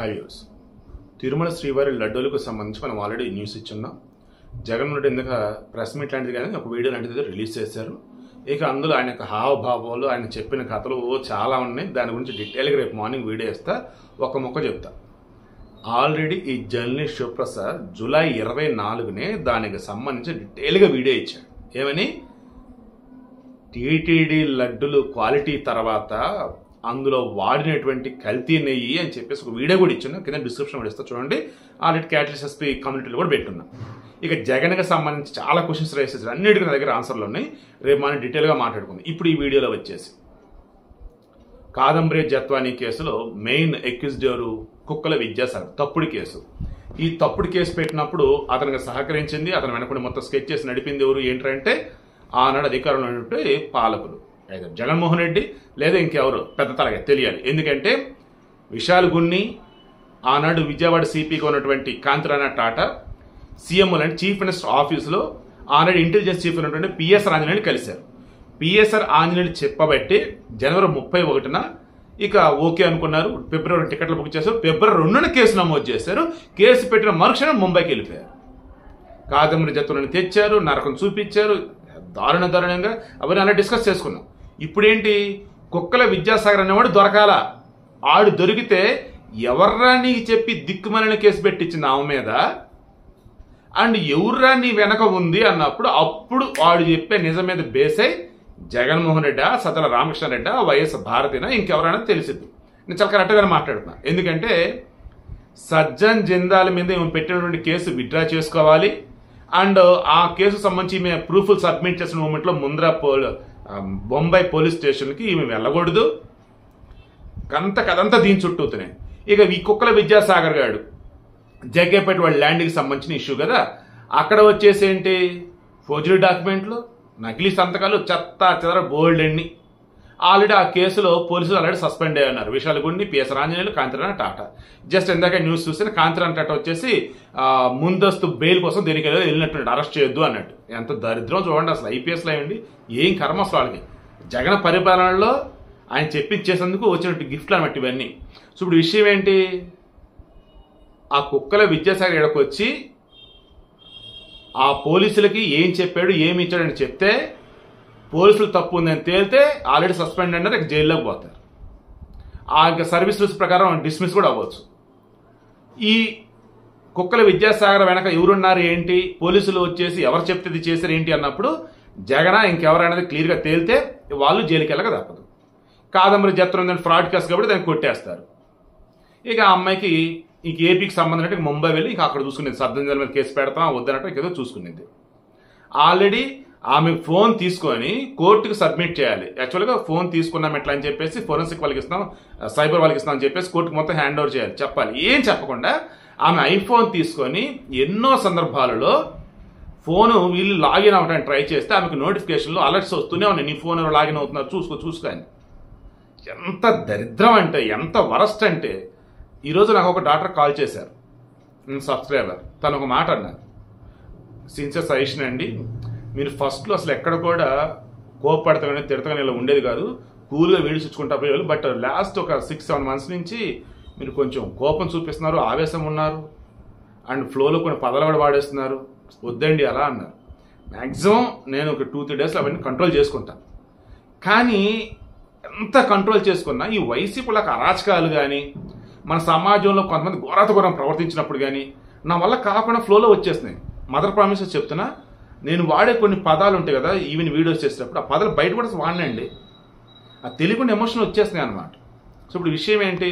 హైవ్యూస్ తిరుమల శ్రీవారి లడ్డూలకు సంబంధించి మనం ఆల్రెడీ న్యూస్ ఇచ్చున్నాం. జగన్మోహన్ రెడ్డి ఎందుకు ప్రెస్ మీట్ లాంటిది కానీ ఒక వీడియో లాంటిది రిలీజ్ చేశారు. ఇక అందులో ఆయన యొక్క హావభావాలు, ఆయన చెప్పిన కథలు చాలా ఉన్నాయి. దాని గురించి డీటెయిల్గా రేపు మార్నింగ్ వీడియో ఇస్తా. ఒక మొక్క చెప్తా. ఆల్రెడీ ఈ జర్నలిస్ట్ శివప్రసాద్ జూలై 24నే దానికి సంబంధించి డీటెయిల్గా వీడియో ఇచ్చాడు. ఏమని, టీటీడీ లడ్డులు క్వాలిటీ తర్వాత అందులో వాడినటువంటి కల్తీ నెయ్యి అని చెప్పేసి ఒక వీడియో కూడా ఇచ్చున్నా. కింద డిస్క్రిప్షన్ కూడా ఇస్తా చూడండి. ఆల్రెడీ క్యాటలిస్ట్ ఎస్పీ కమ్యూనిటీలో కూడా పెట్టున్నాం. ఇక జగన్కి సంబంధించి చాలా క్వశ్చన్స్ రైజ్ చేశారు. అన్నిటికీ నా దగ్గర ఆన్సర్లు ఉన్నాయి. రేపు మనం డీటెయిల్గా మాట్లాడుకుందాం. ఇప్పుడు ఈ వీడియోలో వచ్చేసి కాదంబరి జత్వానీ కేసులో మెయిన్ అక్యూజ్డ్ ఎవరు? కుక్కల విద్యాసాగర్. తప్పుడు కేసు. ఈ తప్పుడు కేసు పెట్టినప్పుడు అతనికి సహకరించింది, అతను వెనకుండా మొత్తం స్కెచ్ చేసి నడిపింది ఎవరు? ఏంటంటే ఆనాడు అధికారంలో ఉన్నటువంటి పాలకులు, అయితే జగన్మోహన్ రెడ్డి లేదా ఇంకెవరు పెద్ద తలగా తెలియాలి. ఎందుకంటే విశాల్ గున్ని, ఆనాడు విజయవాడ సిపిగా ఉన్నటువంటి కాంతిరాణ టాటా, సీఎం లాంటి చీఫ్ మినిస్టర్ ఆఫీసులో ఆనాడు ఇంటెలిజెన్స్ చీఫ్ ఉన్నటువంటి పిఎస్ఆర్ ఆంజనేయులు కలిశారు. పిఎస్ఆర్ ఆంజనేయులు చెప్పబట్టి జనవరి 31న ఇక ఓకే అనుకున్నారు. ఫిబ్రవరి టికెట్లు బుక్ చేశారు. ఫిబ్రవరి 2న కేసు నమోదు చేశారు. కేసు పెట్టిన మరుక్షణం ముంబైకి వెళ్ళిపోయారు. కాదంబరి జత్తులను తెచ్చారు, నరకం చూపించారు, దారుణంగా అవన్నీ అలా డిస్కస్ చేసుకున్నాం. ఇప్పుడేంటి, కుక్కల విద్యాసాగర్ అనేవాడు దొరకాల. ఆడు దొరికితే ఎవర్రా నీకు చెప్పి దిక్కుమలని కేసు పెట్టించింది ఆమె మీద, అండ్ ఎవర్రా నీ వెనక ఉంది అన్నప్పుడు అప్పుడు వాడు చెప్పే నిజం మీద బేసై జగన్మోహన్ రెడ్డా, సతల రామకృష్ణారెడ్డా, వైఎస్ భారతినా ఇంకెవరైనా తెలిసింది. నేను చాలా కరెక్ట్గానే మాట్లాడుతున్నా. ఎందుకంటే సజ్జన్ జిందాల్ మీద ఈమె పెట్టినటువంటి కేసు విత్డ్రా చేసుకోవాలి. అండ్ ఆ కేసు సంబంధించి ఈమె ప్రూఫ్లు సబ్మిట్ చేసిన మూమెంట్లో ముంద్రా బొంబాయి పోలీస్ స్టేషన్కి ఈమె వెళ్ళకూడదు. కథంతా దీని చుట్టూతున్నాయి. ఇక ఈ కుక్కల విద్యాసాగర్ గారు జగ్గేపేట వాళ్ళ ల్యాండ్కి సంబంధించిన ఇష్యూ కదా, అక్కడ వచ్చేసి ఏంటి, ఫోర్జరీ డాక్యుమెంట్లు, నకిలీ సంతకాలు, చెత్త బోల్డ్ అన్ని. ఆల్రెడీ ఆ కేసులో పోలీసులు ఆల్రెడీ సస్పెండ్ అయ్యి ఉన్నారు. విశాల్ గుండి, పిఎస్ ఆంజనేయులు, కాంతిరాణ టాటా. జస్ట్ ఇందాక న్యూస్ చూస్తే కాంతిరాణ టాటా వచ్చేసి ముందస్తు బెయిల్ కోసం దేనికి వెళ్ళినట్టు, అరెస్ట్ చేయొద్దు అన్నట్టు. ఎంత దరిద్రం చూడండి అసలు. ఐపీఎస్లో అయ్యండి ఏం కర్మ అసలు వాళ్ళకి. జగన్ పరిపాలనలో ఆయన చెప్పించేసేందుకు వచ్చినట్టు గిఫ్ట్లు అన్నట్టు ఇవన్నీ. సో ఇప్పుడు విషయం ఏంటి, ఆ కుక్కల విద్యాసాగర్ ఇక్కడికి వచ్చి ఆ పోలీసులకి ఏం చెప్పాడు, ఏమి ఇచ్చాడని చెప్తే పోలీసులు తప్పు ఉందని తేలితే ఆల్రెడీ సస్పెండ్ అన్నారు, ఇక జైల్లోకి పోతారు. ఆ ఇంకా సర్వీస్ రూల్స్ ప్రకారం డిస్మిస్ కూడా అవ్వచ్చు. ఈ కుక్కల విద్యాసాగర్ వెనక ఎవరున్నారు ఏంటి, పోలీసులు వచ్చేసి ఎవరు చెప్తే ఇది చేశారు ఏంటి అన్నప్పుడు జగన్ ఇంకెవరనేది క్లియర్గా తేలితే వాళ్ళు జైలుకి వెళ్ళక తప్పదు. కాదంబరి జత్రం ఫ్రాడ్ కేసు కాబట్టి దాన్ని కొట్టేస్తారు. ఇక ఆ అమ్మాయికి ఇంక ఏపీకి సంబంధించి ముంబై వెళ్ళి ఇక అక్కడ చూసుకునేది. సర్దంజల మీద కేసు పెడతాం వద్దనట్టు ఇంకేదో చూసుకునేది. ఆల్రెడీ ఆమె ఫోన్ తీసుకొని కోర్టుకు సబ్మిట్ చేయాలి. యాక్చువల్గా ఫోన్ తీసుకున్నాం ఎట్లా అని చెప్పేసి ఫోరెన్సిక్ వాళ్ళకి ఇస్తాం, సైబర్ వాళ్ళకి ఇస్తాం అని చెప్పేసి కోర్టుకు మొత్తం హ్యాండ్ ఓవర్ చేయాలి, చెప్పాలి. ఏం చెప్పకుండా ఆమె ఐఫోన్ తీసుకొని ఎన్నో సందర్భాలలో ఫోను వీళ్ళు లాగిన్ అవ్వడానికి ట్రై చేస్తే ఆమెకు నోటిఫికేషన్లో అలర్ట్స్ వస్తూనే ఉన్నాయి, నీ ఫోన్ ఎవరు లాగిన్ అవుతున్నారు చూసుకోని. ఎంత దరిద్రం అంటే, ఎంత వరస్ట్ అంటే, ఈరోజు నాకు ఒక డాక్టర్ కాల్ చేశారు, సబ్స్క్రైబర్. తను ఒక మాట అన్నారు, సిన్సియర్ సజెషన్ అండి, మీరు ఫస్ట్లో అసలు ఎక్కడ కూడా కోపపడతామని తిడతామని ఇలా ఉండేది కాదు, కూల్గా వీడియోస్ ఇచ్చుకుంటా పోయేవాళ్ళు. బట్ లాస్ట్ ఒక 6-7 months నుంచి మీరు కొంచెం కోపం చూపిస్తున్నారు, ఆవేశం ఉన్నారు, అండ్ ఫ్లోలో కొన్ని పదాలు కూడా వాడేస్తున్నారు, వద్దండి అలా అన్నారు. మ్యాక్సిమం నేను ఒక 2-3 days అవన్నీ కంట్రోల్ చేసుకుంటాను. కానీ ఎంత కంట్రోల్ చేసుకున్నా ఈ వైసీపీలకు అరాచకాలు కానీ, మన సమాజంలో కొంతమంది ఘోరం ప్రవర్తించినప్పుడు కానీ నా వల్ల కాకుండా ఫ్లోలో వచ్చేస్తున్నాయి. మదర్ ప్రామిసెస్ చెప్తున్నా, నేను వాడే కొన్ని పదాలు ఉంటాయి కదా, ఈవెన్ వీడియోస్ చేసేటప్పుడు ఆ పదాలు బయట కూడా వాడినండి, అది తెలియకుండా ఎమోషన్ వచ్చేస్తున్నాయి అనమాట. సో ఇప్పుడు విషయం ఏంటి,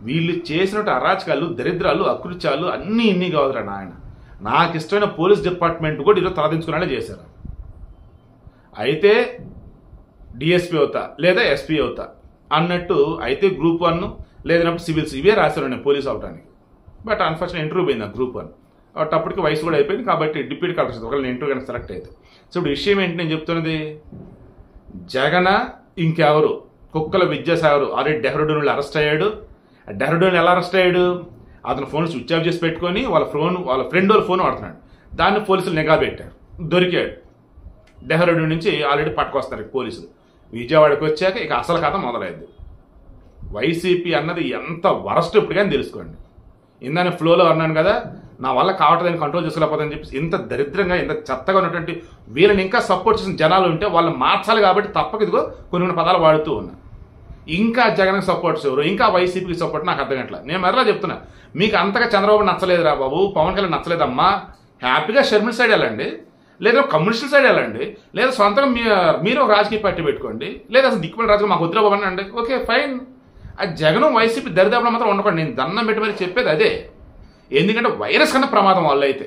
వీళ్ళు చేసినట్టు అరాచకాలు, దరిద్రాలు, అకృత్యాలు అన్నీ ఇన్ని కాదురా నాయన. నాకు ఇష్టమైన పోలీస్ డిపార్ట్మెంట్ కూడా ఈరోజు తలదించుకునేలా చేశారు. అయితే డిఎస్పీ అవుతా లేదా ఎస్పీ అవుతా అన్నట్టు, అయితే గ్రూప్ 1 లేదన్నప్పుడు సివిల్స్ ఇవే రాశారు నేను పోలీస్ అవడానికి. బట్ అన్ఫార్చునేట్ ఇంటర్వ్యూ పోయింది గ్రూప్ 1. అప్పటికి వయసు కూడా అయిపోయింది కాబట్టి డిప్యూటీ కలెక్టర్ ఒకవేళ ఇంటర్వ్యూ కానీ సెలెక్ట్ అయితే. సో ఇప్పుడు విషయం ఏంటి నేను చెప్తున్నది, జగన్ ఇంకెవరు, కుక్కల విద్యాసాగర్ ఆల్రెడీ డెహ్రాడూన్లో అరెస్ట్ అయ్యాడు. డెహ్రాడూన్లో ఎలా అరెస్ట్ అయ్యాడు, అతను ఫోన్ స్విచ్ ఆఫ్ చేసి పెట్టుకొని వాళ్ళ ఫ్రెండ్ వాళ్ళ ఫోన్ వాడుతున్నాడు. దాన్ని పోలీసులు నిఘా పెట్టారు, దొరికాడు. డెహ్రాడూన్ నుంచి ఆల్రెడీ పట్టుకొస్తారు పోలీసులు. విజయవాడకి వచ్చాక ఇక అసలు కథ మొదలైంది. వైసీపీ అన్నది ఎంత వరస్ట్ ఇప్పుడు కానీ తెలుసుకోండి. ఇందాక ఫ్లోలో అన్నాను కదా, నా వల్ల కావట్లేదని కంట్రోల్ చేసుకోలేకపోతుందని చెప్పి ఇంత దరిద్రంగా ఇంత చెత్తగా ఉన్నటువంటి వీళ్ళని ఇంకా సపోర్ట్ చేసిన జనాలు ఉంటే వాళ్ళు మార్చాలి కాబట్టి తప్పక ఇదిగో కొన్ని పదాలు వాడుతూ ఉన్నా. ఇంకా జగన్కి సపోర్ట్స్ ఎవరు, ఇంకా వైసీపీకి సపోర్ట్ నాకు అర్థం కావట్లేదు. నేను మరలా చెప్తున్నా, మీకు అంతగా చంద్రబాబు నచ్చలేదురా బాబు, పవన్ కళ్యాణ్ నచ్చలేదమ్మా, హ్యాపీగా షర్మిల సైడ్ వెళ్ళండి, లేదా కమ్యూనిస్టుల సైడ్ వెళ్ళండి, లేదా సొంతంగా మీరు ఒక రాజకీయ పార్టీ పెట్టుకోండి, లేదా అసలు దిక్కుమని రాజకీయ మాకు వద్దురా బాబు అండి, ఓకే ఫైన్. ఆ జగన్ వైసీపీ దరిదాపులో మాత్రం ఉండకండి. నేను దండం పెట్టి మరి చెప్పేది అదే. ఎందుకంటే వైరస్ కన్నా ప్రమాదం వాళ్ళు అయితే.